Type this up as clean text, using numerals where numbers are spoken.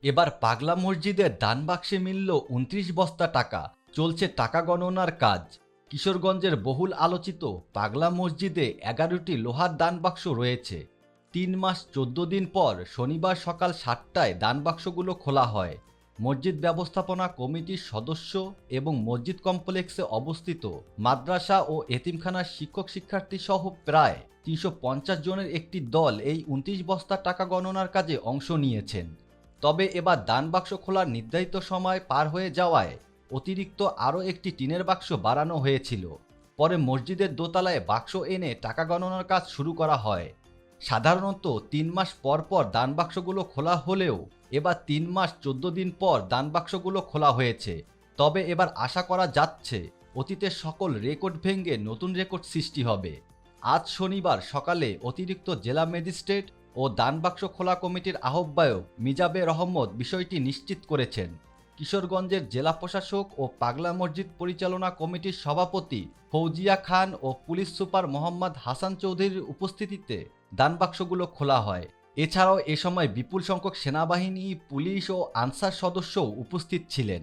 এবার পাগলা মসজিদের দান বাক্সে মিলল ২৯ বস্তা টাকা। চলছে টাকা গণনার কাজ। কিশোরগঞ্জের বহুল আলোচিত পাগলা মসজিদে ১১টি লোহার দান বাক্স রয়েছে। ৩ মাস ১৪ দিন পর শনিবার সকাল ৭টায় দান বাক্সগুলো খোলা হয়। মসজিদ ব্যবস্থাপনা কমিটির সদস্য এবং মসজিদ কমপ্লেক্সে অবস্থিত মাদ্রাসা ও এতিমখানার শিক্ষক শিক্ষার্থী সহ প্রায় ৩৫০ জনের একটি দল এই ২৯ বস্তা টাকা গণনার কাজে অংশ নিয়েছেন। তবে এবার দান বাক্স খোলার নির্ধারিত সময় পার হয়ে যাওয়ায় অতিরিক্ত আরও একটি টিনের বাক্স বাড়ানো হয়েছিল। পরে মসজিদের দোতলায় বাক্স এনে টাকা গণনার কাজ শুরু করা হয়। সাধারণত ৩ মাস পর পর দান বাক্সগুলো খোলা হলেও এবার ৩ মাস ১৪ দিন পর দান বাক্সগুলো খোলা হয়েছে। তবে এবার আশা করা যাচ্ছে অতীতের সকল রেকর্ড ভেঙে নতুন রেকর্ড সৃষ্টি হবে। আজ শনিবার সকালে অতিরিক্ত জেলা ম্যাজিস্ট্রেট ও দান বাক্স খোলা কমিটির আহ্বায়ক মিজাবে রহমত বিষয়টি নিশ্চিত করেছেন। কিশোরগঞ্জের জেলা প্রশাসক ও পাগলা মসজিদ পরিচালনা কমিটির সভাপতি ফৌজিয়া খান ও পুলিশ সুপার মোহাম্মদ হাসান চৌধুরীর উপস্থিতিতে দান বাক্সগুলো খোলা হয়। এছাড়াও এ সময় বিপুল সংখ্যক সেনাবাহিনী, পুলিশ ও আনসার সদস্যও উপস্থিত ছিলেন।